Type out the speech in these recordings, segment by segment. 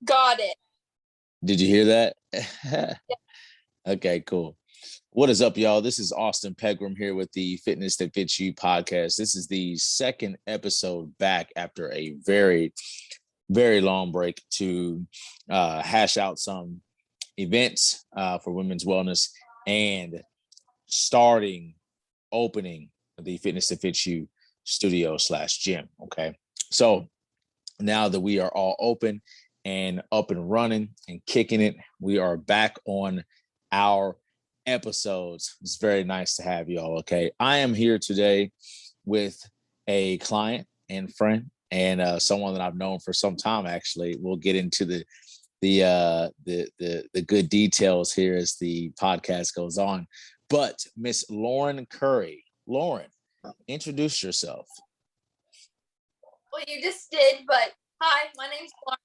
Got it. Did you hear that? Yeah. Okay, cool. What is up, y'all? This is Austin Pegram here with the Fitness That Fits You podcast. This is the second episode back after a very, very long break to hash out some events for women's wellness and opening the Fitness That Fits You studio/gym. Okay. So now that we are all open and up and running and kicking it, we are back on our episodes. It's very nice to have y'all. Okay. I am here today with a client and friend and someone that I've known for some time. Actually, we'll get into the good details here as the podcast goes on. But Miss Lauren Curry. Lauren, introduce yourself. Well, you just did, but hi, my name's Lauren.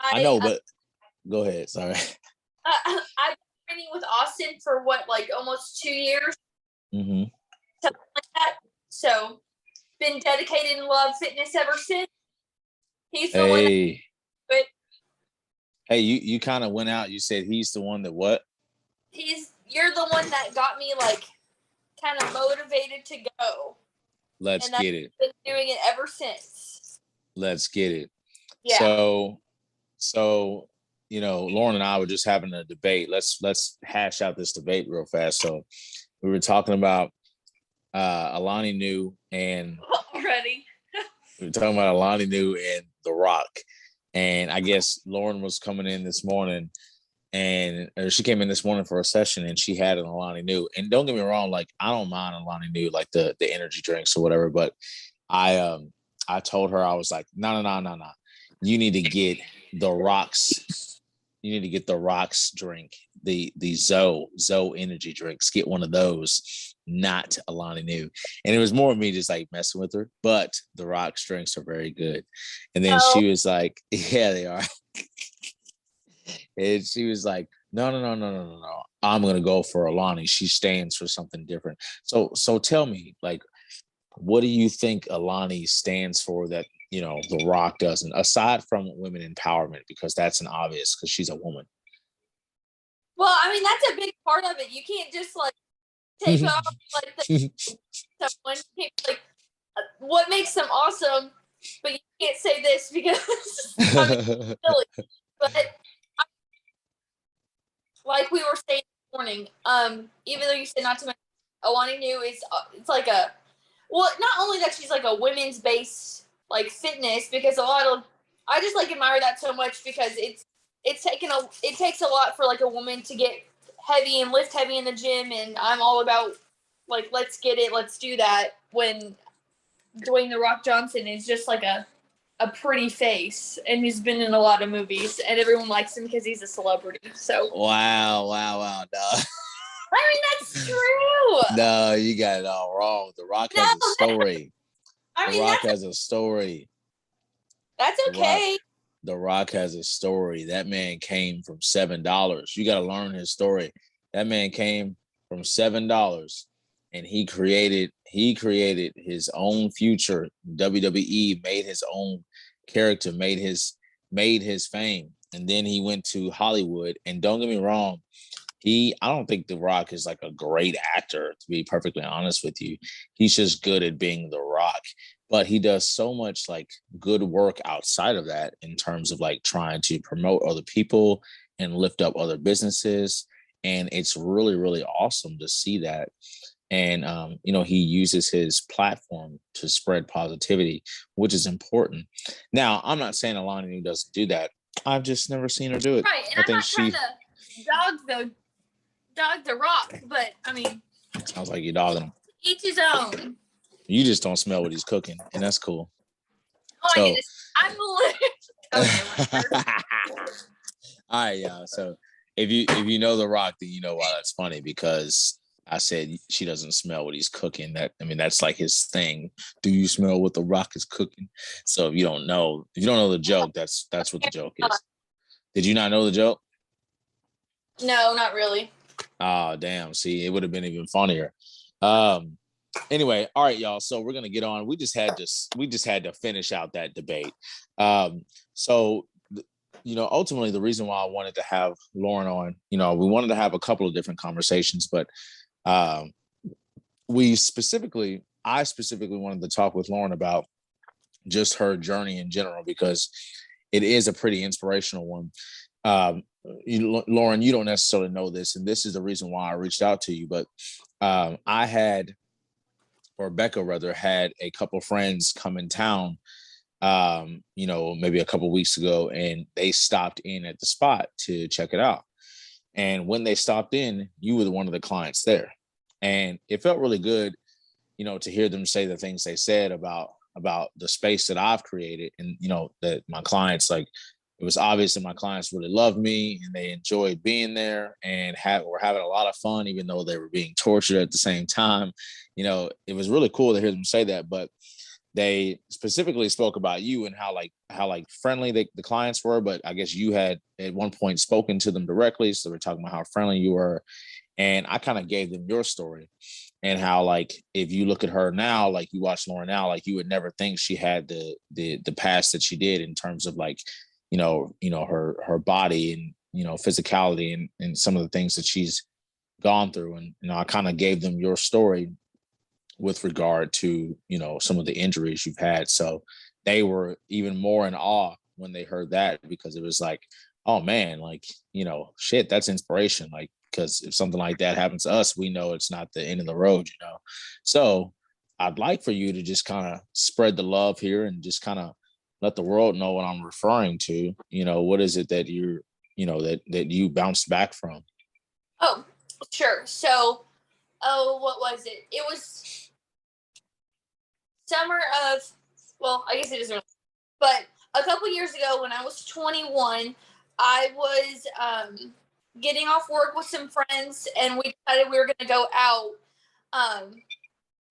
I know, but go ahead. Sorry. I've been training with Austin for almost 2 years? Mm-hmm. Something like that. So, been dedicated and love fitness ever since. He's the one that... But hey, you kind of went out. You said he's the one that what? You're the one that got me kind of motivated to go. Let's get it. Been doing it ever since. Let's get it. Yeah. So Lauren and I were just having a debate. Let's hash out this debate real fast. So we were talking about Alani Nu and already. we were talking about Alani Nu and The Rock. And I guess Lauren was coming in this morning she came in this morning for a session and she had an Alani Nu. And don't get me wrong, I don't mind Alani Nu, the energy drinks or whatever, but I told her, I was like, no. You need to get the Rock's. You need to get the Rock's drink, the Zoe energy drinks. Get one of those, not Alani Nu. And it was more of me just messing with her. But the Rock's drinks are very good. And then she was like, yeah, they are. And she was like, no. I'm gonna go for Alani. She stands for something different. So tell me, what do you think Alani stands for that The Rock doesn't, aside from women empowerment, because that's an obvious, because she's a woman. Well, I mean, that's a big part of it. You can't just take off someone. You can't, what makes them awesome, but you can't say this because it's silly. But like we were saying this morning, even though you said not to mention, Alani Nu is not only that she's a women's based fitness, because I just admire that so much, because it takes a lot for a woman to get heavy and lift heavy in the gym, and I'm all about let's get it, let's do that, when Dwayne "The Rock" Johnson is just a pretty face, and he's been in a lot of movies, and everyone likes him because he's a celebrity. So wow, no. I mean, that's true. No, you got it all wrong. The Rock has a story. The Rock has a story. That's okay. The Rock has a story. That man came from $7. You got to learn his story. That man came from $7, and he created his own future. WWE made his own character, made his fame, and then he went to Hollywood. And don't get me wrong, I don't think The Rock is a great actor, to be perfectly honest with you. He's just good at being The Rock. But he does so much good work outside of that, in terms of trying to promote other people and lift up other businesses. And it's really, really awesome to see that. And, he uses his platform to spread positivity, which is important. Now, I'm not saying Alani Nu doesn't do that. I've just never seen her do it. Right. And I'm not trying to dog The Rock, but I mean, sounds like you're dogging him. Each his own. You just don't smell what he's cooking, and that's cool. Oh my goodness. I'm okay. All right, y'all. So if you know The Rock, then you know why that's funny, because I said she doesn't smell what he's cooking. That's his thing. Do you smell what The Rock is cooking? So if you don't know the joke, that's what the joke is. Did you not know the joke? No, not really. Oh, damn. See, it would have been even funnier. Anyway, all right, y'all. So we're gonna get on. We just had to finish out that debate. So ultimately the reason why I wanted to have Lauren on, we wanted to have a couple of different conversations, but um, I specifically wanted to talk with Lauren about just her journey in general, because it is a pretty inspirational one. Um, Lauren, you don't necessarily know this, and this is the reason why I reached out to you, but Becca rather, had a couple friends come in town, maybe a couple weeks ago, and they stopped in at the spot to check it out. And when they stopped in, you were one of the clients there. And it felt really good, to hear them say the things they said about the space that I've created. And, that my clients, like, it was obvious that my clients really loved me and they enjoyed being there and were having a lot of fun, even though they were being tortured at the same time. It was really cool to hear them say that. But they specifically spoke about you and how friendly the clients were. But I guess you had at one point spoken to them directly. So we're talking about how friendly you were. And I kind of gave them your story and how, like, if you look at her now, like you watch Lauren now, like you would never think she had the past that she did in terms of, like, her body and, physicality and some of the things that she's gone through. And, I kind of gave them your story with regard to, some of the injuries you've had. So they were even more in awe when they heard that, because it was like, oh man, like, shit, that's inspiration. Like, because if something like that happens to us, we know it's not the end of the road, So I'd like for you to just kind of spread the love here and just kind of let the world know what I'm referring to. What is it that you're, that you bounced back from? Oh, sure. So, what was it? It was summer of, well, I guess it isn't, but a couple years ago when I was 21, I was getting off work with some friends, and we decided we were going to go out.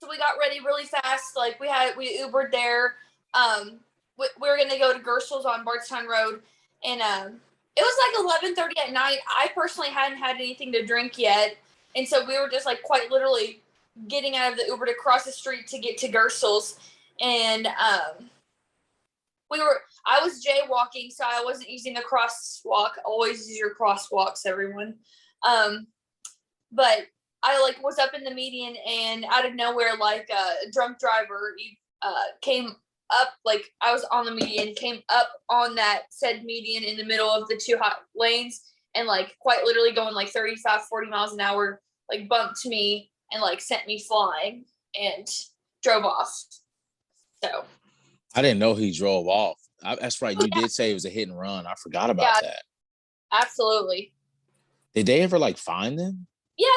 So we got ready really fast. Like we Ubered there. We were going to go to Gerstle's on Bardstown Road, and it was like 11:30 at night. I personally hadn't had anything to drink yet, and so we were just like quite literally getting out of the Uber to cross the street to get to Gerstle's, and I was jaywalking, so I wasn't using the crosswalk. Always use your crosswalks, everyone. But I was up in the median, and out of nowhere, a drunk driver came up. I was on the median, came up on that said median in the middle of the two hot lanes, and quite literally going 35, 40 miles an hour, bumped me and sent me flying and drove off. So I didn't know he drove off. That's right. Oh, You did say it was a hit and run. I forgot about that. Absolutely. Did they ever find them? Yeah.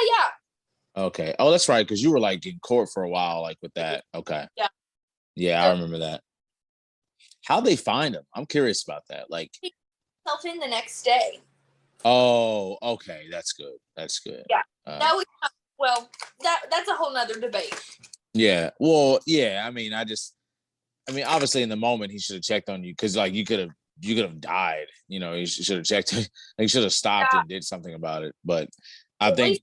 Okay. Oh, that's right. Because you were in court for a while, with that. Okay. Yeah. Yeah, I remember that. How'd they find him? I'm curious about that. He himself in the next day. Oh, okay. That's good. That's good. Yeah. That was that's a whole nother debate. Yeah. Well, yeah. I mean, obviously in the moment he should have checked on you, because you could have died. He should have checked. He should have stopped and did something about it. But I think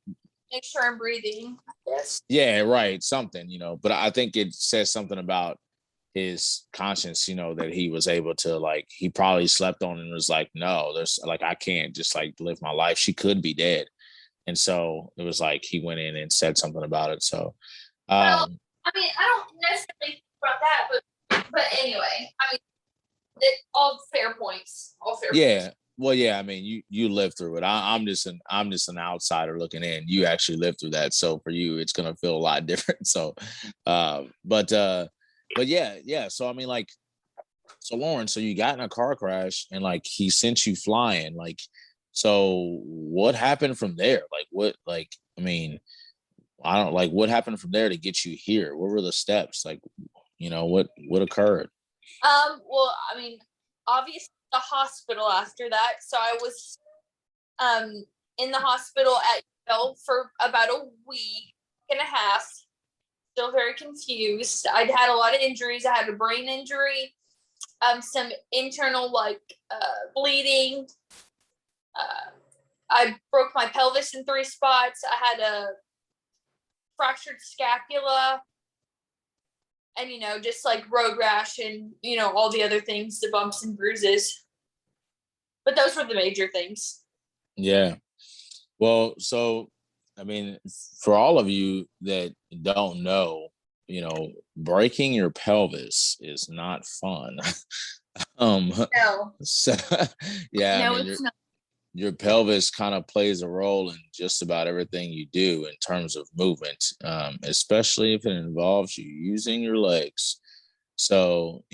make sure I'm breathing. Yes. Yeah, right. Something, but I think it says something about his conscience, that he was able to he probably slept on and was like, no, there's I can't just live my life. She could be dead. And so it was he went in and said something about it. So, well, I mean, I don't necessarily think about that, but anyway, I mean, all fair points. All fair yeah. Points. Well, yeah, I mean, you lived through it. I'm just an outsider looking in. You actually lived through that, so for you, it's gonna feel a lot different. So, but yeah. So I mean, so Lauren, so you got in a car crash and he sent you flying. So what happened from there? I mean, I don't what happened from there to get you here? What were the steps? What occurred? Well, I mean, obviously the hospital after that. So I was in the hospital at Yale for about a week and a half. Still very confused. I'd had a lot of injuries. I had a brain injury, some internal bleeding. I broke my pelvis in 3 spots. I had a fractured scapula. And, just road rash and, all the other things, the bumps and bruises. But those were the major things. Yeah. Well, so I mean, for all of you that don't know, breaking your pelvis is not fun. No. So, yeah, I No, mean, it's not. your pelvis kind of plays a role in just about everything you do in terms of movement, especially if it involves you using your legs. So,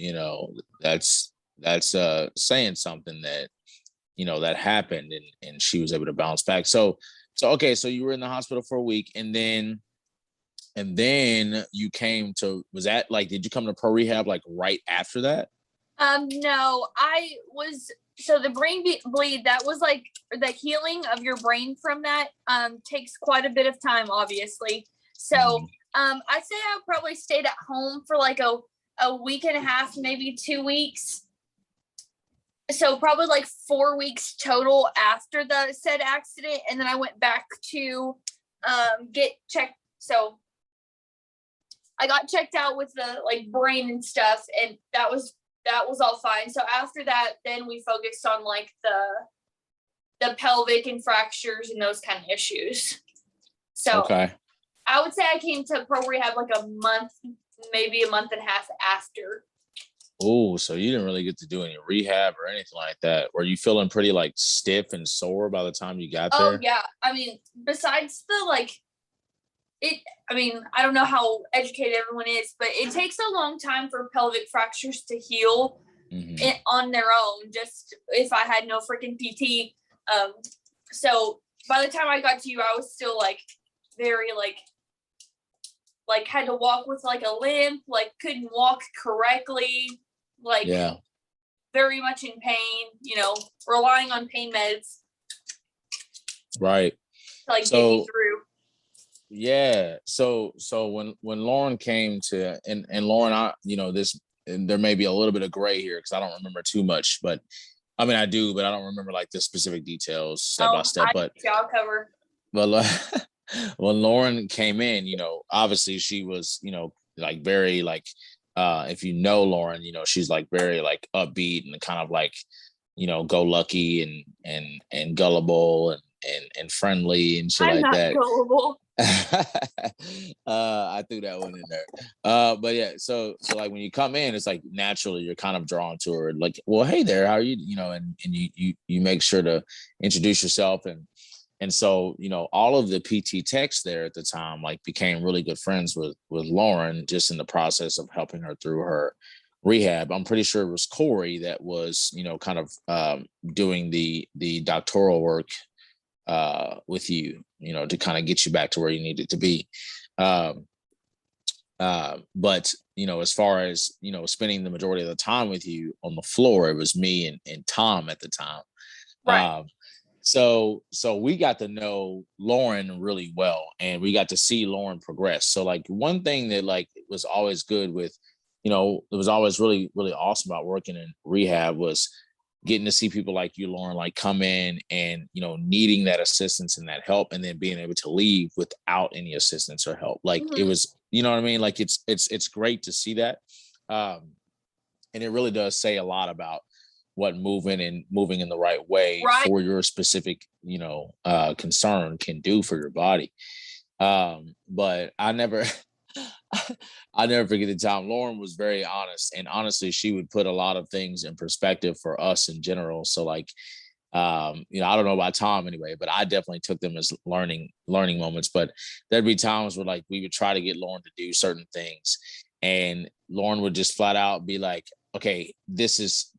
that's saying something that, that happened, and she was able to bounce back. So okay, so you were in the hospital for a week, and then you came to, was that like, did you come to pro rehab like right after that? No, I was, so the brain bleed, that was like the healing of your brain from that, takes quite a bit of time, obviously. So, I'd say I probably stayed at home for like a week and a half, maybe 2 weeks. So probably like 4 weeks total after the said accident. And then I went back to, get checked. So I got checked out with the like brain and stuff, and that was all fine. So after that, then we focused on like the pelvic and fractures and those kind of issues. So Okay. I would say I came to pro rehab like a month, maybe a month and a half after. Oh, so you didn't really get to do any rehab or anything like that. Were you feeling pretty like stiff and sore by the time you got Oh there? yeah. I mean, besides the like I don't know how educated everyone is, but it takes a long time for pelvic fractures to heal on their own, just if I had no freaking PT. So by the time I got to you, I was still like very like had to walk with like a limp, like couldn't walk correctly, like very much in pain, relying on pain meds. Right. To like get me through. Yeah. So when Lauren came to, and Lauren, and there may be a little bit of gray here because I don't remember too much, but I mean I do, but I don't remember like the specific details step by step. I'll cover. But when Lauren came in, obviously she was, like very like, if you know Lauren, she's like very like upbeat and kind of like, go lucky and gullible and friendly and shit like that. Gullible. I threw that one in there. But yeah, so like when you come in, it's like naturally you're kind of drawn to her, like, well, hey there, how are you? And you make sure to introduce yourself, and so all of the PT techs there at the time like became really good friends with Lauren just in the process of helping her through her rehab. I'm pretty sure it was Corey that was kind of doing the doctoral work with you, to kind of get you back to where you needed to be. But as far as spending the majority of the time with you on the floor, it was me and Tom at the time. Right. So we got to know Lauren really well, and we got to see Lauren progress. So like one thing that like was always good with, it was always really, really awesome about working in rehab was getting to see people like you, Lauren, like come in and, needing that assistance and that help, and then being able to leave without any assistance or help. Like it was, you know what I mean? Like it's great to see that. And it really does say a lot about what moving in the right way for your specific, concern can do for your body. But I never forget the time. Lauren was very honest, and honestly, she would put a lot of things in perspective for us in general. So like, I don't know about Tom anyway, but I definitely took them as learning moments. But there'd be times where like we would try to get Lauren to do certain things, and Lauren would just flat out be like, okay, this is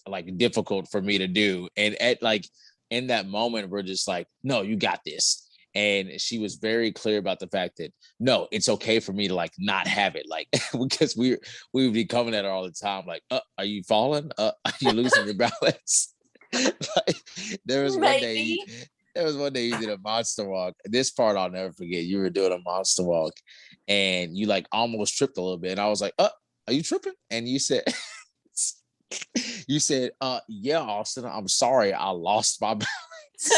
like difficult for me to do. And at like in that moment, we're just like, no, you got this. And she was very clear about the fact that no, it's okay for me to like not have it, like because we would be coming at her all the time, like, are you falling? Are you losing your balance? Like, there was one day you did a monster walk. This part I'll never forget. You were doing a monster walk, and you like almost tripped a little bit. And I was like, are you tripping? And you said, yeah, Austin, I'm sorry, I lost my balance.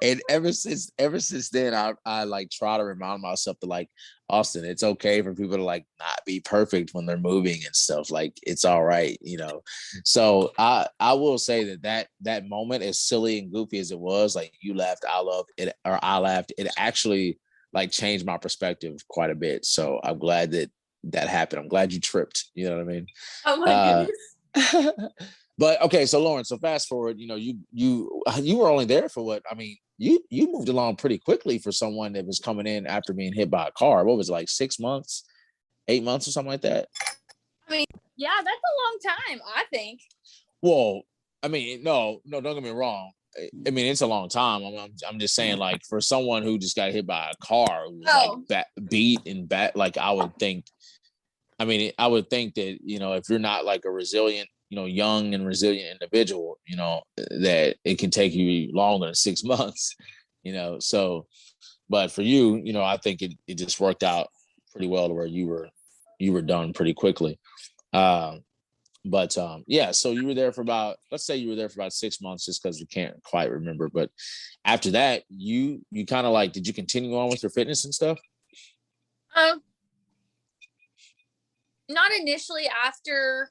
And ever since then, I like try to remind myself to like, Austin, it's okay for people to like not be perfect when they're moving and stuff. Like it's all right, you know. So I will say that moment, as silly and goofy as it was, like you laughed, I loved it, or I laughed. It actually like changed my perspective quite a bit. So I'm glad that happened. I'm glad you tripped. You know what I mean? Oh my goodness. But okay, so Lauren, so fast forward, you know, you were only there for what? I mean, you moved along pretty quickly for someone that was coming in after being hit by a car. What was it, like 6 months, 8 months or something like that? I mean, yeah, that's a long time, I think. Well, I mean, no, don't get me wrong. I mean, it's a long time. I'm just saying, like, for someone who just got hit by a car, who was like beat and back, like I would think. I mean, I would think that, you know, if you're not like a resilient, you know, young and resilient individual, you know, that it can take you longer than 6 months, you know. So, but for you, you know, I think it just worked out pretty well to where you were done pretty quickly. But yeah, so you were there for about, let's say you were there for about 6 months, just because we can't quite remember. But after that, you kind of like, did you continue on with your fitness and stuff? Not initially, after,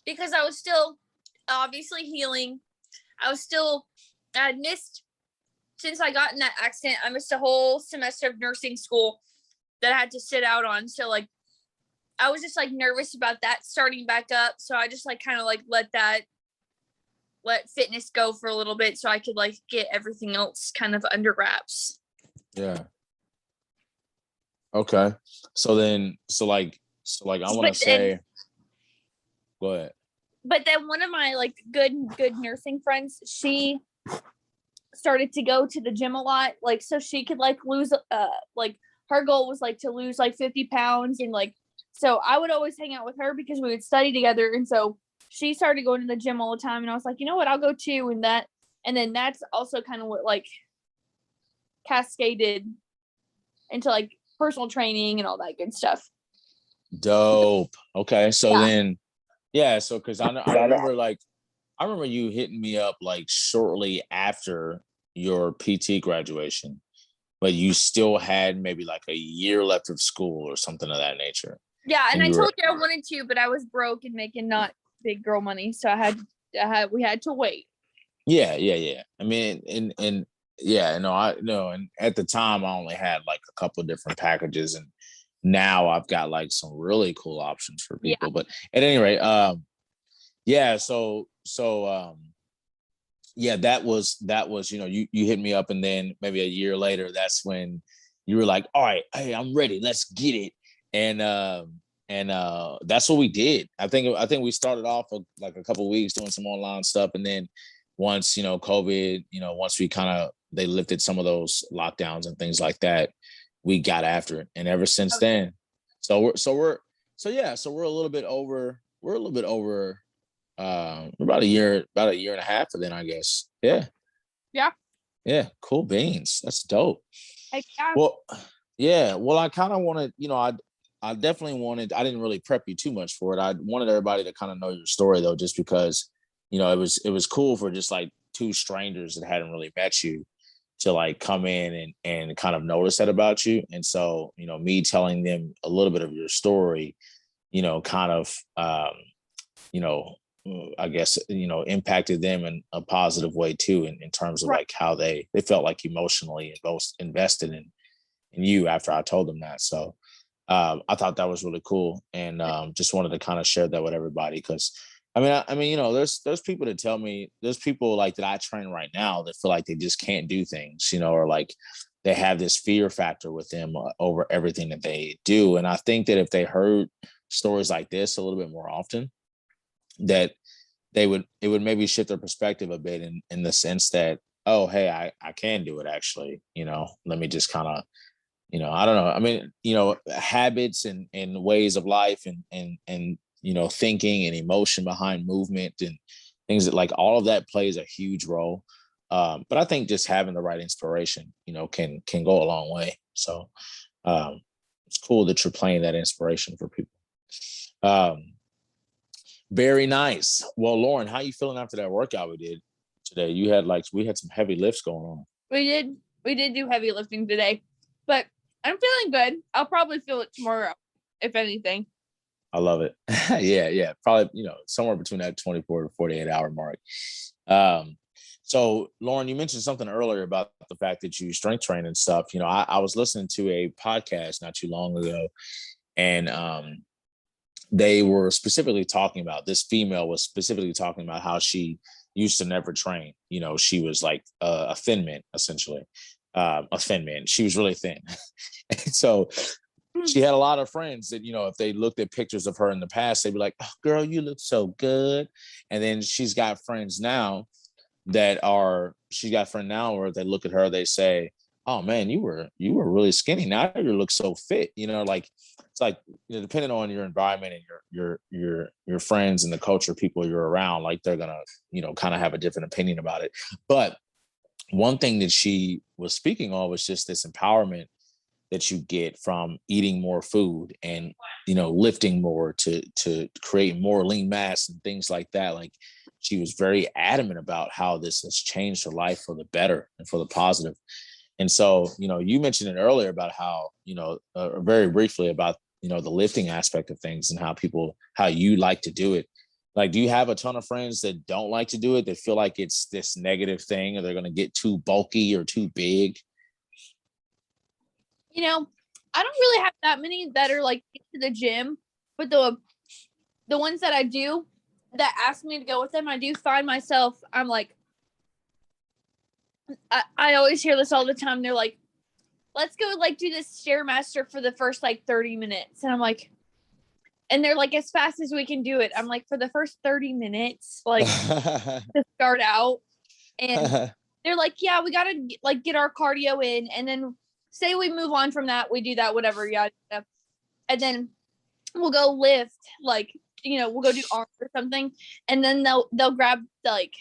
because I was still obviously healing. I had missed, since I got in that accident, I missed a whole semester of nursing school that I had to sit out on. So like, I was just like nervous about that starting back up. So I just like kind of like let fitness go for a little bit so I could like get everything else kind of under wraps. Yeah. Okay. So like I want to say, go ahead. But then one of my like good nursing friends, she started to go to the gym a lot, like so she could like lose like her goal was like to lose like 50 pounds, and like so I would always hang out with her because we would study together, and so she started going to the gym all the time, and I was like, you know what, I'll go too. And then that's also kind of what like cascaded into like personal training and all that good stuff. Dope. Okay. So then, yeah. So, cause I remember you hitting me up like shortly after your PT graduation, but you still had maybe like a year left of school or something of that nature. Yeah. And I told you I wanted to, but I was broke and making not big girl money. So we had to wait. Yeah. I mean, and yeah, no, and at the time I only had like a couple of different packages, and now I've got like some really cool options for people. Yeah. But at any rate, yeah, so yeah, that was, you know, you hit me up, and then maybe a year later, that's when you were like, all right, hey, I'm ready, let's get it. And that's what we did. I think we started off with like a couple of weeks doing some online stuff, and then once, you know, COVID, you know, once they lifted some of those lockdowns and things like that, we got after it. And ever since then, we're a little bit over, about a year and a half, and then I guess. Yeah, cool beans. That's dope. Well, yeah, well, I kind of wanted, you know, I definitely wanted, I didn't really prep you too much for it. I wanted everybody to kind of know your story though, just because, you know, it was cool for just like two strangers that hadn't really met you to like come in and kind of notice that about you. And so, you know, me telling them a little bit of your story, you know, kind of, you know, I guess, you know, impacted them in a positive way too, in terms of like how they felt like emotionally invested in you after I told them that. So I thought that was really cool, and just wanted to kind of share that with everybody, because I mean, you know, there's people that tell me, there's people like that I train right now that feel like they just can't do things, you know, or like they have this fear factor with them over everything that they do. And I think that if they heard stories like this a little bit more often, that it would maybe shift their perspective a bit, in the sense that, oh, hey, I can do it actually, you know, let me just kind of, you know, I don't know. I mean, you know, habits and ways of life and, you know, thinking and emotion behind movement and things that, like, all of that plays a huge role. But I think just having the right inspiration, you know, can go a long way. So it's cool that you're playing that inspiration for people. Very nice. Well, Lauren, how you feeling after that workout we did today? We had some heavy lifts going on. We did do heavy lifting today, but I'm feeling good. I'll probably feel it tomorrow, if anything. I love it. Yeah. Probably, somewhere between that 24 to 48 hour mark. So Lauren, you mentioned something earlier about the fact that you strength train and stuff. I was listening to a podcast not too long ago, and they were specifically talking about, this female was specifically talking about how she used to never train. She was like a thin man, essentially. A thin man. She was really thin. And so she had a lot of friends that, if they looked at pictures of her in the past, they'd be like, oh, girl, you look so good. And then she's got friends now where they look at her, they say, oh man, you were really skinny. Now you look so fit. It's like, depending on your environment and your friends and the culture, people you're around, like they're gonna, kind of have a different opinion about it. But one thing that she was speaking of was just this empowerment that you get from eating more food and, lifting more to create more lean mass and things like that. Like, she was very adamant about how this has changed her life for the better and for the positive. And so, you mentioned it earlier about how, very briefly about, the lifting aspect of things and how you like to do it. Like, do you have a ton of friends that don't like to do it, that feel like it's this negative thing, or they're going to get too bulky or too big? I don't really have that many that are like into the gym, but the ones that I do that ask me to go with them, I do find myself, I'm like, I always hear this all the time. They're like, let's go like do this Stairmaster for the first like 30 minutes. And I'm like, and they're like, as fast as we can do it. I'm like, for the first 30 minutes, like to start out. And they're like, yeah, we got to like get our cardio in. And then say we move on from that, we do that, whatever. Yeah. And then we'll go lift, like, we'll go do arms or something. And then they'll grab like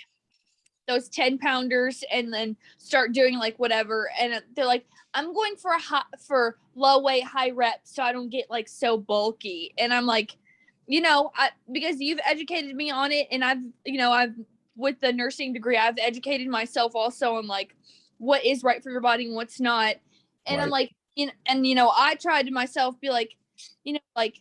those 10 pounders and then start doing like whatever. And they're like, I'm going for low weight, high reps, so I don't get like so bulky. And I'm like, because you've educated me on it, and I've with the nursing degree, I've educated myself also on like what is right for your body and what's not. And right. I'm like, I tried to myself be like, like,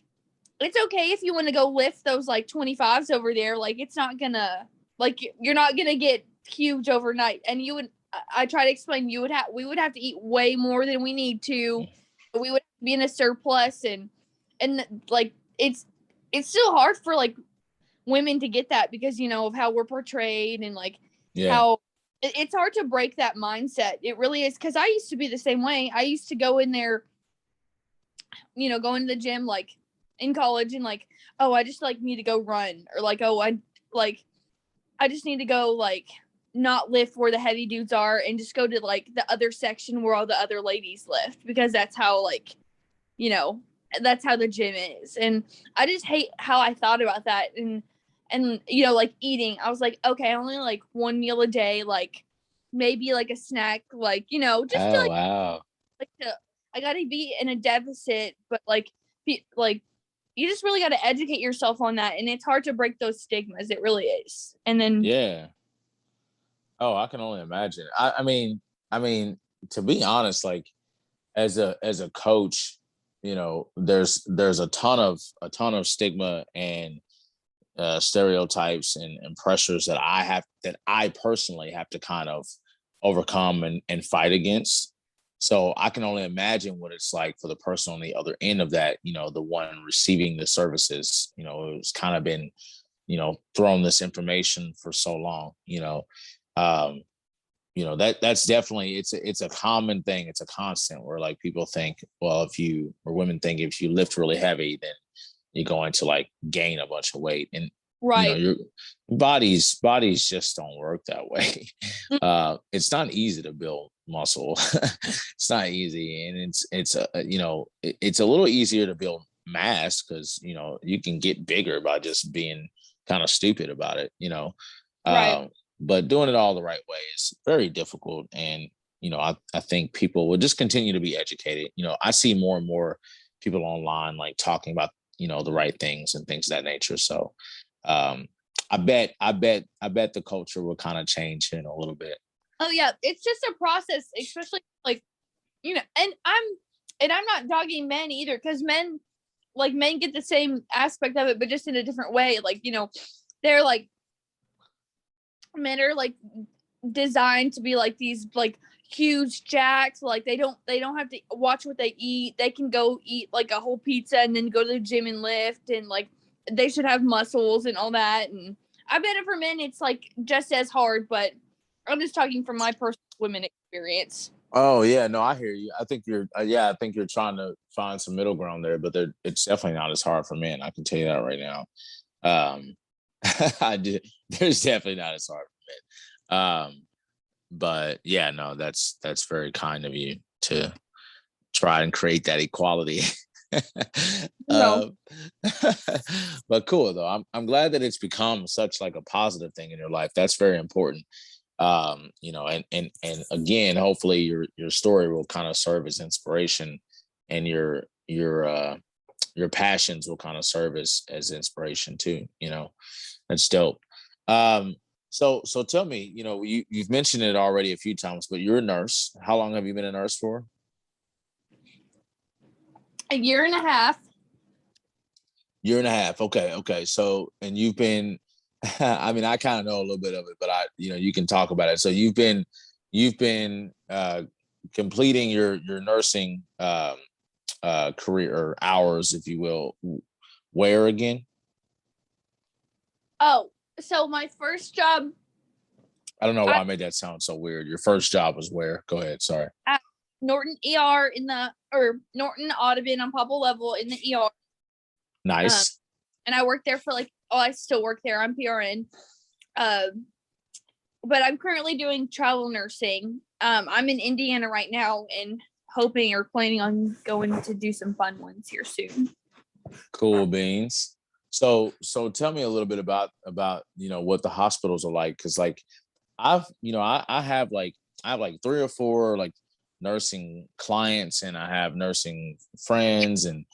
it's okay if you want to go lift those like 25s over there. Like, it's not gonna, like, you're not gonna get huge overnight. And I try to explain, we would have to eat way more than we need to. We would be in a surplus, and like it's still hard for like women to get that because of how we're portrayed and like how it's hard to break that mindset. It really is, because I used to be the same way. I used to go in there, go into the gym like in college and like, oh, I just like need to go run, or like, oh, I just need to go like not lift where the heavy dudes are and just go to like the other section where all the other ladies lift, because that's how like, that's how the gym is. And I just hate how I thought about that. And like eating, I was like, okay, only like one meal a day, like maybe like a snack, like, just to like, wow. Like I gotta be in a deficit, but like you just really got to educate yourself on that. And it's hard to break those stigmas. It really is. And then, yeah. Oh, I can only imagine. I mean, to be honest, like as a coach, there's a ton of stigma and stereotypes and pressures that I personally have to kind of overcome and fight against. So I can only imagine what it's like for the person on the other end of that, the one receiving the services. It's kind of been, thrown this information for so long, that's definitely, it's a common thing. It's a constant where like people think, well, women think if you lift really heavy, then you're going to like gain a bunch of weight. And right. your bodies just don't work that way. It's not easy to build muscle. It's not easy. And it's a little easier to build mass because, you can get bigger by just being kind of stupid about it, Right. But doing it all the right way is very difficult. And, I think people will just continue to be educated. I see more and more people online, like talking about, the right things and things of that nature. So I bet the culture will kind of change in a little bit. Oh yeah. It's just a process, especially like, and and I'm not dogging men either, because men get the same aspect of it, but just in a different way. Like, they're like, men are like designed to be like these like huge jacks. Like they don't have to watch what they eat. They can go eat like a whole pizza and then go to the gym and lift, and like they should have muscles and all that. And I bet for men it's like just as hard, but I'm just talking from my personal women experience. Oh yeah, no, I hear you. I think you're trying to find some middle ground there, but it's definitely not as hard for men. I can tell you that right now. There's definitely not as hard for men. But yeah, no, that's very kind of you to try and create that equality. No. But cool though. I'm glad that it's become such like a positive thing in your life. That's very important. And again, hopefully your story will kind of serve as inspiration, and your passions will kind of serve as inspiration too. That's dope. So tell me, you've mentioned it already a few times, but you're a nurse. How long have you been a nurse for? A year and a half. Year and a half. Okay. So, and you've been, I mean, I kind of know a little bit of it, but you can talk about it. So you've been completing your nursing career or hours, if you will. Where again? Oh, so my first job. I don't know why I made that sound so weird. Your first job was where? Go ahead. Sorry. At Norton ER Norton Audubon on Popple Level in the ER. Nice. And I worked there for I still work there. I'm PRN. But I'm currently doing travel nursing. I'm in Indiana right now and hoping or planning on going to do some fun ones here soon. Cool beans. So tell me a little bit about what the hospitals are like, because like I have like 3 or 4 like nursing clients, and I have nursing friends, and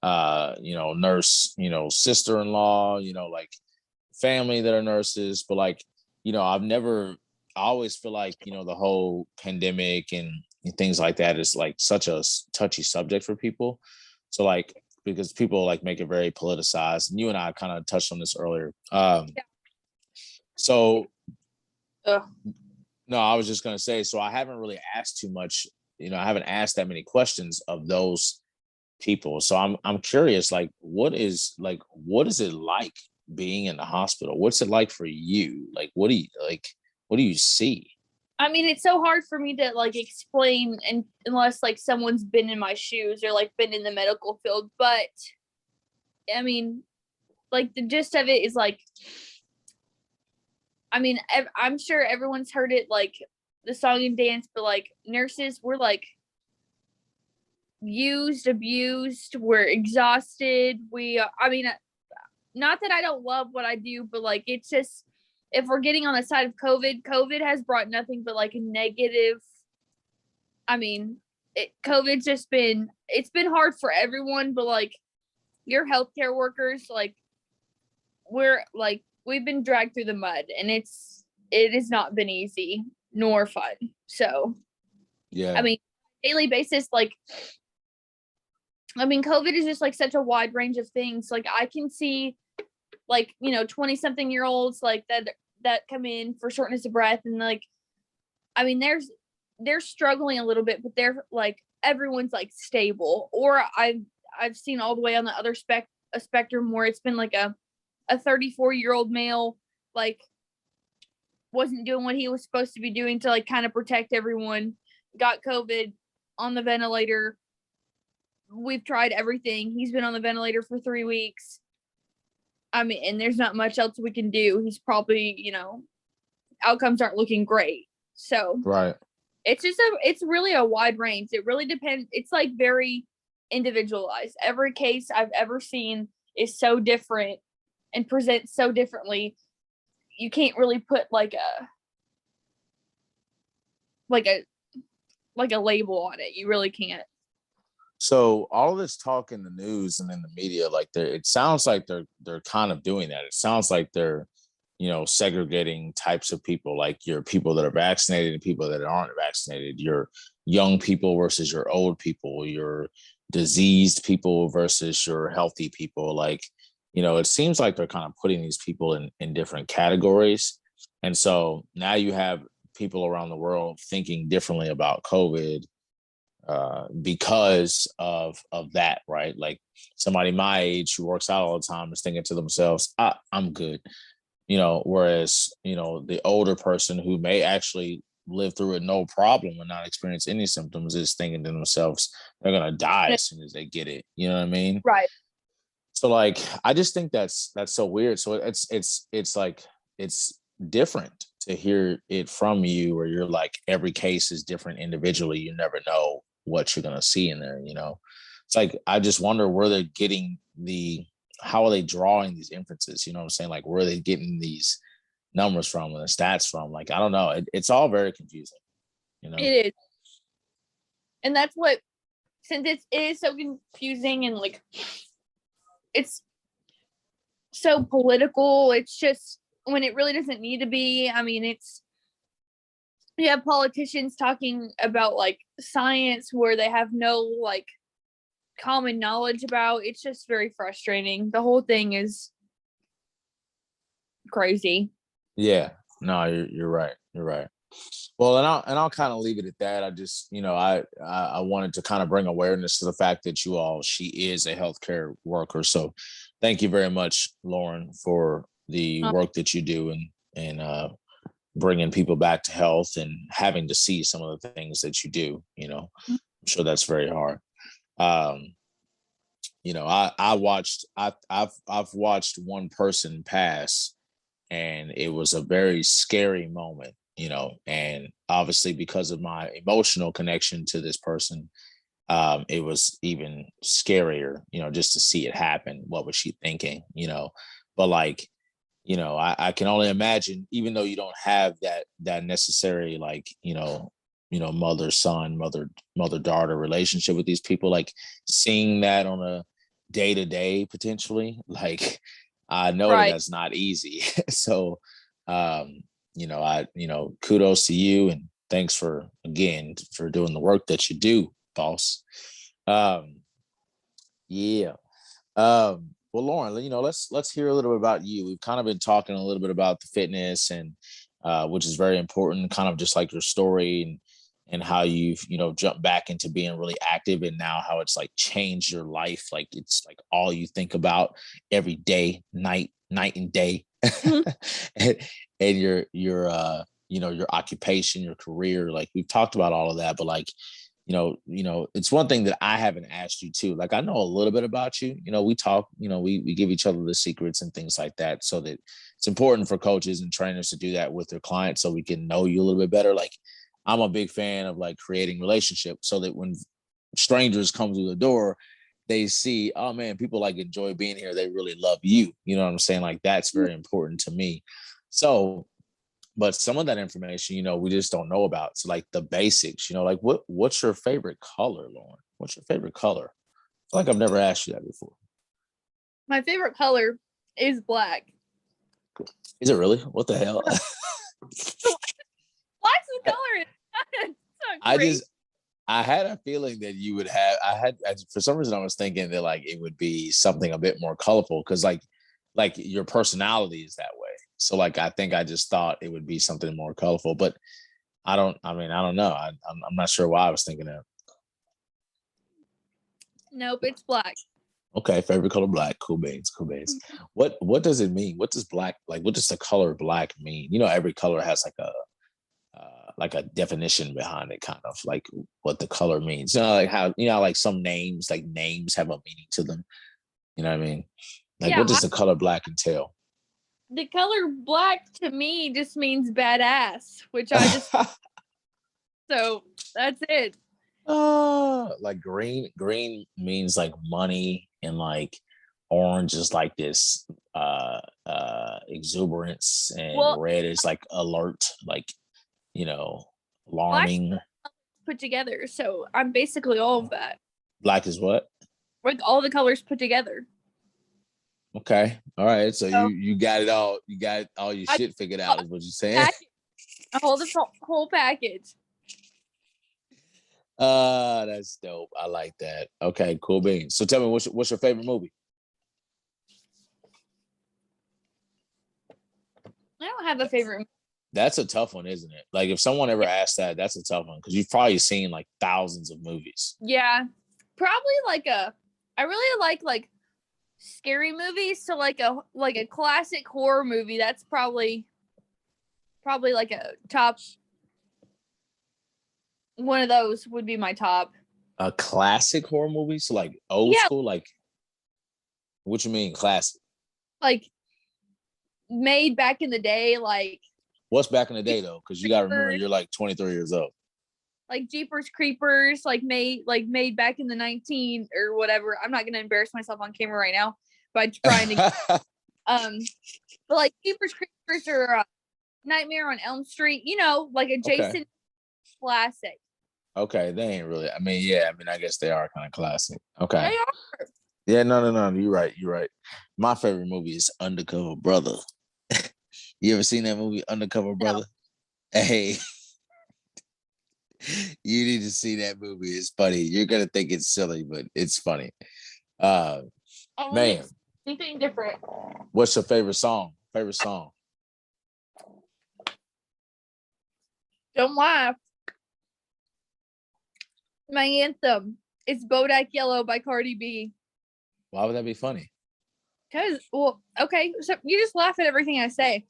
nurse sister-in-law, like family that are nurses, but like I always feel like the whole pandemic and things like that is like such a touchy subject for people. So like, because people like make it very politicized, and you and I kind of touched on this earlier. So no, I was just going to say, so I haven't really asked too much, I haven't asked that many questions of those people. So I'm curious, like, what is it like being in the hospital? What's it like for you? Like, what do you see? I mean, it's so hard for me to like explain, and unless like someone's been in my shoes or like been in the medical field. But I mean, like the gist of it is like, I mean, I'm sure everyone's heard it, like the song and dance, but like nurses, we're like used, abused, we're exhausted. I mean, not that I don't love what I do, but like it's just, if we're getting on the side of COVID has brought nothing but like a negative. I mean, COVID's just it's been hard for everyone, but like your healthcare workers, like we've been dragged through the mud, and it has not been easy nor fun. So, yeah, I mean, daily basis, like, I mean, COVID is just like such a wide range of things. Like I can see like, 20 something year olds like that come in for shortness of breath, and like, I mean, they're struggling a little bit, but they're like, everyone's like stable. Or I've seen all the way on the other spectrum where it's been like a 34-year-old male, like wasn't doing what he was supposed to be doing to like kind of protect everyone, got COVID, on the ventilator. We've tried everything. He's been on the ventilator for 3 weeks. I mean, and there's not much else we can do. He's probably, outcomes aren't looking great. So right. It's really a wide range. It really depends. It's like very individualized. Every case I've ever seen is so different and presents so differently. You can't really put like a label on it. You really can't. So all of this talk in the news and in the media, like it sounds like they're kind of doing that. It sounds like they're segregating types of people, like your people that are vaccinated and people that aren't vaccinated, your young people versus your old people, your diseased people versus your healthy people. Like, it seems like they're kind of putting these people in different categories. And so now you have people around the world thinking differently about COVID because of that, right? Like somebody my age who works out all the time is thinking to themselves, I'm good. Whereas, the older person who may actually live through it no problem and not experience any symptoms is thinking to themselves, they're going to die as soon as they get it. You know what I mean? Right. So like, I just think that's so weird. So it's like, it's different to hear it from you, where you're like, every case is different individually. You never know what you're going to see in there. It's like, I just wonder where they're getting how are they drawing these inferences? You know what I'm saying? Like, where are they getting these numbers from and the stats from? Like, I don't know. It's all very confusing. It is. And that's what, since it is so confusing and like, it's so political, it's just when it really doesn't need to be. I mean, you have politicians talking about like science where they have no like common knowledge about. It's just very frustrating. The whole thing is crazy. Yeah, no, you're right. You're right. Well, and I'll kind of leave it at that. I just, I wanted to kind of bring awareness to the fact that she is a healthcare worker. So thank you very much, Lauren, for the work that you do and bringing people back to health and having to see some of the things that you do. I'm sure that's very hard. I've watched one person pass, and it was a very scary moment, and obviously because of my emotional connection to this person, it was even scarier, just to see it happen. What was she thinking, but like, I can only imagine, even though you don't have that necessary, like, mother son, mother daughter relationship with these people, like seeing that on a day-to-day potentially, like, I know that's not easy. So kudos to you, and thanks for doing the work that you do, boss. Yeah. Well, Lauren, let's hear a little bit about you. We've kind of been talking a little bit about the fitness, and which is very important, kind of just like your story and how you've, jumped back into being really active, and now how it's like changed your life. Like, it's like all you think about every day, night and day. and your occupation, your career. Like, we've talked about all of that, but like, it's one thing that I haven't asked you too. Like, I know a little bit about you. We talk, we give each other the secrets and things like that, so that it's important for coaches and trainers to do that with their clients, so we can know you a little bit better. Like, I'm a big fan of like creating relationships, so that when strangers come through the door, they see, oh man, people like enjoy being here. They really love you. You know what I'm saying? Like, that's very important to me. So, but some of that information, we just don't know about. So like the basics, like what's your favorite color, Lauren? What's your favorite color? I feel like I've never asked you that before. My favorite color is black. Is it really? What the hell? Black's the color. I had a feeling that you would have. For some reason I was thinking that like it would be something a bit more colorful, because like your personality is that way. So like, I think I just thought it would be something more colorful, but I don't know. I'm not sure why I was thinking that. Nope, it's black. Okay, favorite color black. Cool beans. What does it mean? What does black, like, what does the color black mean? Every color has like a definition behind it, kind of like what the color means. Like how, like some names have a meaning to them. You know what I mean? Like, yeah, what does the color black entail? The color black to me just means badass, which I just so that's it. Like green means like money, and like orange is like this exuberance, and red is like alert, like, alarming. Put together, so I'm basically all of that. Black is what? Like all the colors put together. Okay. All right. So So- you got it all. You got all your I- shit figured out. Is what you're saying? I hold the whole package. That's dope. I like that. Okay. Cool beans. So tell me, what's your favorite movie? I don't have a favorite. That's a tough one, isn't it? Like if someone ever asked that, that's a tough one because you've probably seen like thousands of movies. Yeah, probably I really like scary movies. So like a classic horror movie. That's probably like a top. One of those would be my top. A classic horror movie, so like old Yeah. school, like what you mean classic? Like made back in the day, like What's back in the day though? Because you gotta remember Creepers. you're like 23 years old. like Jeepers Creepers, like made back in the 19 or whatever. I'm not gonna embarrass myself on camera right now by trying to but like Jeepers Creepers or Nightmare on Elm Street, like a Jason classic. Okay, they ain't really. I mean, yeah. I mean, I guess they are kind of classic. Okay. They are. Yeah, no. You're right. You're right. My favorite movie is Undercover Brother. You ever seen that movie, Undercover Brother? Hey, you need to see that movie. It's funny. You're gonna think it's silly, but it's funny. Man, Anything different? what's your favorite song? Favorite song? Don't laugh. My anthem is Bodak Yellow by Cardi B. Why would that be funny? Because, well, okay, so you just laugh at everything I say,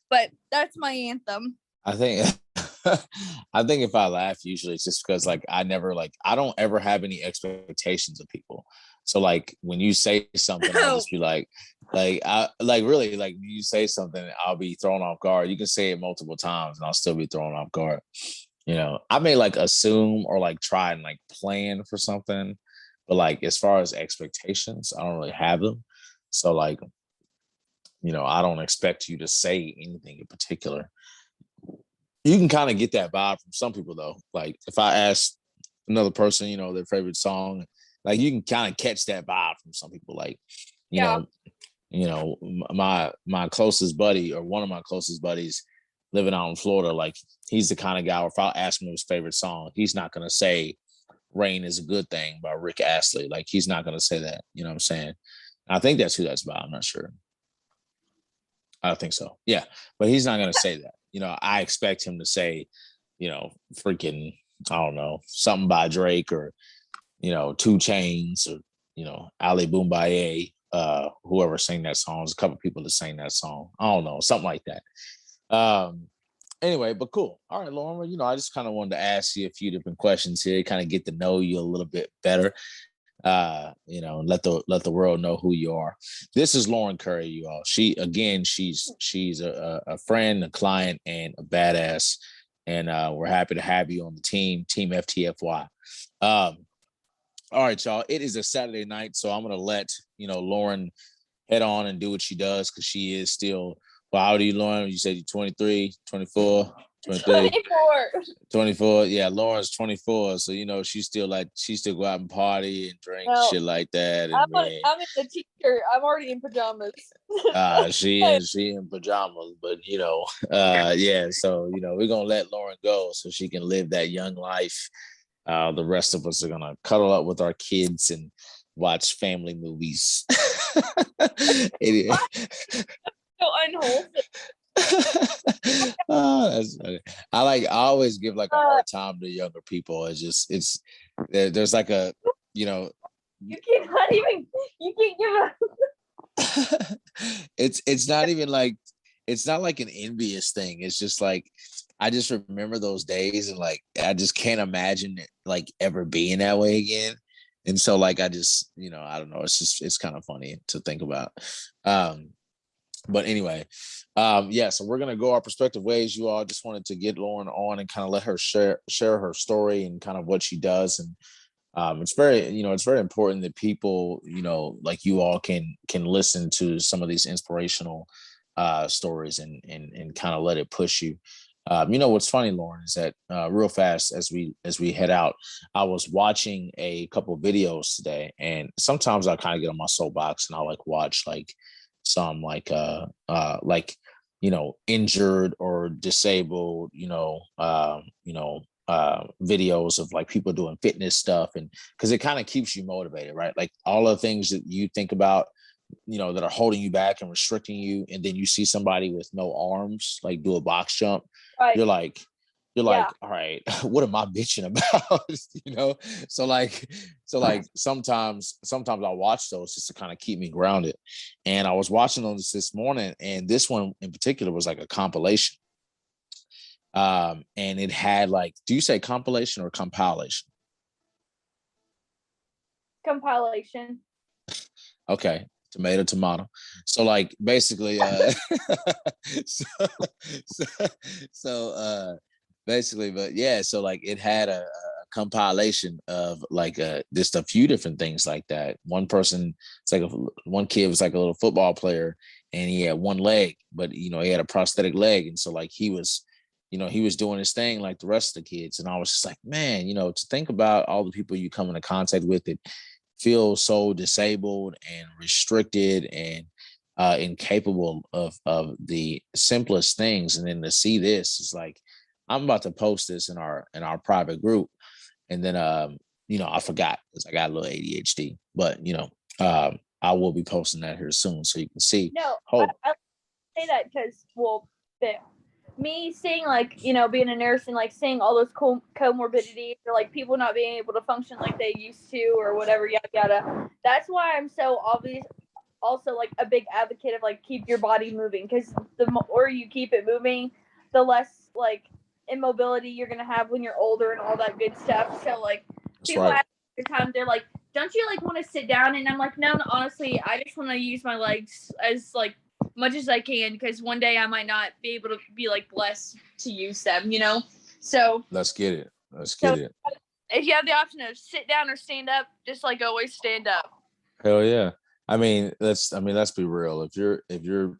but that's my anthem. I think I think if I laugh, usually it's just because like I don't ever have any expectations of people. So like when you say something, I'll just be like I like really like when you say something, I'll be thrown off guard. You can say it multiple times and I'll still be thrown off guard. I may like assume or like try and like plan for something, but like as far as expectations, I don't really have them. So like, I don't expect you to say anything in particular. You can kind of get that vibe from some people though. Like if I ask another person, their favorite song, like you can kind of catch that vibe from some people. Like, my closest buddy or one of my closest buddies living out in Florida, like he's the kind of guy where if I ask him his favorite song, he's not gonna say "Rain Is a Good Thing" by Rick Astley. Like he's not gonna say that. You know what I'm saying? I think that's who that's by. I'm not sure. I think so. Yeah, but he's not gonna say that. I expect him to say, freaking, I don't know, something by Drake or, 2 Chainz or, Ali Boombaye, whoever sang that song. There's a couple people that sang that song. I don't know, something like that. Anyway, but cool. All right, Lauren, I just kind of wanted to ask you a few different questions here, kind of get to know you a little bit better. Let the world know who you are. This is Lauren Curry, you all. She's a friend, a client, and a badass. And we're happy to have you on the team FTFY. All right, y'all. It is a Saturday night, so I'm gonna let Lauren head on and do what she does because she is still. Well, how old are you, Lauren? You said you're 23, 24, 23. 24. Yeah, Lauren's 24. So, she still go out and party and drink shit like that. And I'm in the t-shirt. I'm already in pajamas. she in pajamas, but yeah. So, we're gonna let Lauren go so she can live that young life. The rest of us are gonna cuddle up with our kids and watch family movies. So unwholesome. Oh, that's funny. I always give like a hard time to younger people. There's like a you can't give a it's not even like it's not like an envious thing. It's just like I just remember those days and like I just can't imagine it like ever being that way again. And so like I just I don't know, it's kind of funny to think about. But anyway, so we're gonna go our respective ways. You all just wanted to get Lauren on and kind of let her share her story and kind of what she does. And it's very important that people, like you all can listen to some of these inspirational stories and kind of let it push you. What's funny, Lauren, is that real fast as we head out, I was watching a couple of videos today, and sometimes I kind of get on my soapbox and I like watch like some injured or disabled, videos of like people doing fitness stuff, and because it kind of keeps you motivated, right? Like all the things that you think about, that are holding you back and restricting you, and then you see somebody with no arms like do a box jump, Right. you're like, Yeah. all right, what am I bitching about? So sometimes I watch those just to kind of keep me grounded. And I was watching those this morning, and this one in particular was like a compilation. And it had like, do you say compilation or compilation? Compilation. Okay. Tomato. So like basically so, so, basically, but yeah, so like it had a compilation of like just a few different things like that. One person, it's like one kid was like a little football player, and he had one leg, but he had a prosthetic leg, and so like he was doing his thing like the rest of the kids. And I was just like, man, to think about all the people you come into contact with that feel so disabled and restricted and incapable of the simplest things, and then to see this is like, I'm about to post this in our private group, and then I forgot because I got a little ADHD, but I will be posting that here soon so you can see. No, I say that because me seeing like being a nurse and like seeing all those comorbidities or like people not being able to function like they used to or whatever, yada yada. That's why I'm so also like a big advocate of like keep your body moving, because the more you keep it moving, the less like immobility you're gonna have when you're older and all that good stuff. So like people ask me the time, they're like, don't you like want to sit down? And I'm like, no, honestly, I just want to use my legs as like much as I can, because one day I might not be able to be like blessed to use them, So let's get it. If you have the option of sit down or stand up, just like always stand up. Hell yeah. I mean, let's be real. If you're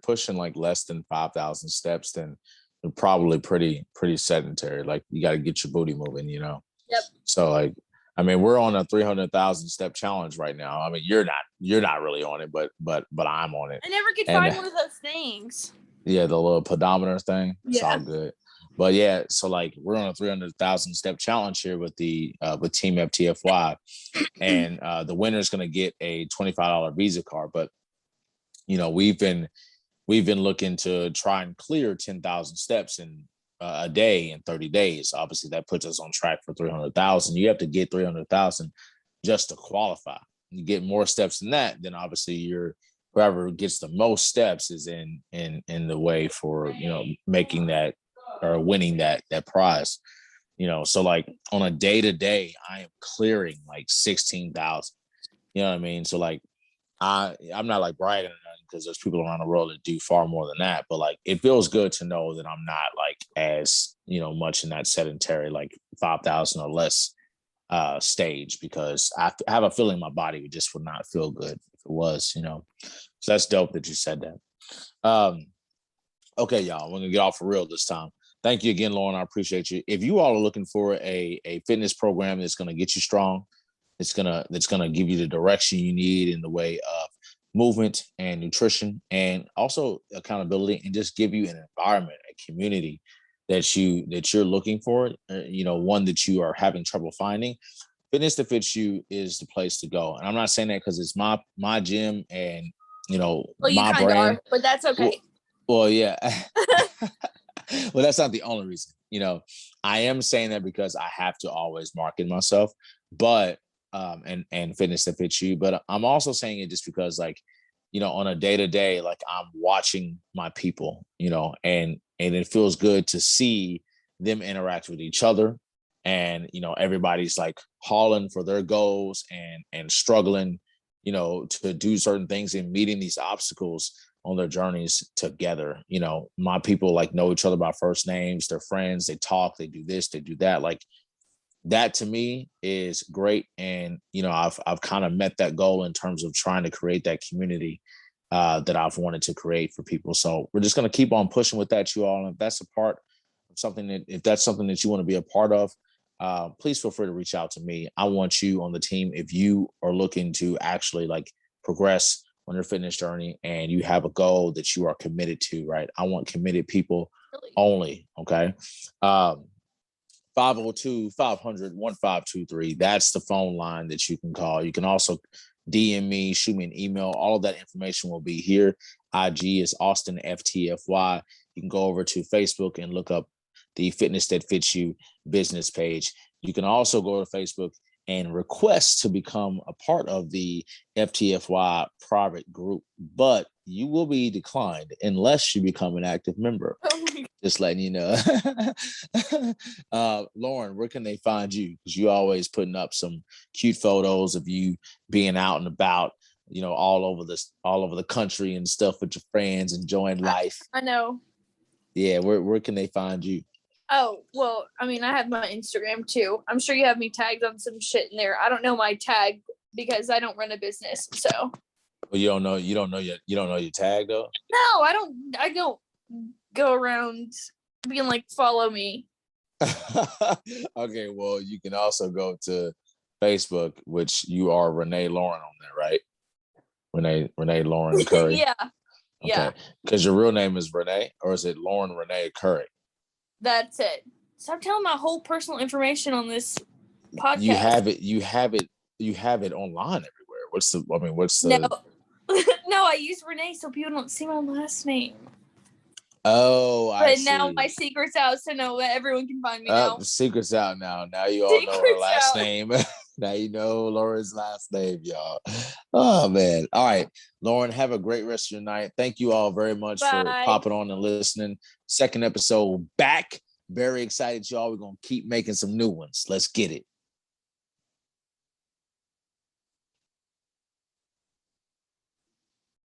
pushing like less than 5,000 steps, then you're probably pretty sedentary. Like you got to get your booty moving, Yep. So like, I mean, we're on a 300,000 step challenge right now. I mean, you're not really on it, but I'm on it. I never could find one of those things. Yeah, the little pedometer thing. It's all Yeah. good. But yeah, so like we're on a 300,000 step challenge here with the with Team FTFY, and the winner is going to get a $25 Visa card. But we've been looking to try and clear 10,000 steps in a day in 30 days. Obviously, that puts us on track for 300,000. You have to get 300,000 just to qualify. You get more steps than that, then obviously whoever gets the most steps is in the way for making that or winning that prize. So like on a day-to-day, I am clearing like 16,000. You know what I mean? So like I'm not like bragging because there's people around the world that do far more than that, but like it feels good to know that I'm not like as much in that sedentary like 5,000 or less stage, because I have a feeling my body would not feel good if it was. So that's dope that you said that. Okay, y'all, we're gonna get off for real this time. Thank you again, Lauren. I appreciate you. If you all are looking for a fitness program that's going to get you strong, that's gonna give you the direction you need in the way of movement and nutrition, and also accountability, and just give you an environment, a community that you're looking for, one that you are having trouble finding, Fitness to Fit You is the place to go. And I'm not saying that because it's my gym and well, my brand, but that's okay. Well, yeah. Well, that's not the only reason. I am saying that because I have to always market myself, but and Fitness to Fit You. But I'm also saying it just because, like, on a day-to-day, like I'm watching my people, and it feels good to see them interact with each other. And everybody's like hauling for their goals and struggling, to do certain things and meeting these obstacles on their journeys together. My people like know each other by first names, they're friends, they talk, they do this, they do that. Like that to me is great. And, I've kind of met that goal in terms of trying to create that community that I've wanted to create for people. So we're just going to keep on pushing with that, you all. And if that's something that you want to be a part of, please feel free to reach out to me. I want you on the team. If you are looking to actually like progress on your fitness journey and you have a goal that you are committed to, right? I want committed people only. Okay. 502-500-1523. That's the phone line that you can call. You can also DM me, shoot me an email. All of that information will be here. IG is austinftfy. You can go over to Facebook and look up the Fitness That Fits You business page. You can also go to Facebook and request to become a part of the FTFY private group, but you will be declined unless you become an active member. Just letting you know. Lauren, where can they find you? Because you always putting up some cute photos of you being out and about, you know, all over the country and stuff with your friends, enjoying life. I know. Yeah, where can they find you? Oh, well, I mean, I have my Instagram too. I'm sure you have me tagged on some shit in there. I don't know my tag because I don't run a business. So. Well, you don't know your tag though? No, I don't go around being like, follow me. Okay, well, you can also go to Facebook, which you are Renee Lauren on there, right? Renee Lauren Curry. Yeah. Okay. Yeah. Because your real name is Renee, or is it Lauren Renee Curry? That's it. Stop telling my whole personal information on this podcast. You have it online everywhere. What's the No. No, I use Renee so people don't see my last name. Oh, I see. But now my secret's out, so no, everyone can find me now. The secret's out now. Now you all know her last name. Now you know Lauren's last name, y'all. Oh, man. All right. Lauren, have a great rest of your night. Thank you all very much for popping on and listening. Second episode back. Very excited, y'all. We're going to keep making some new ones. Let's get it.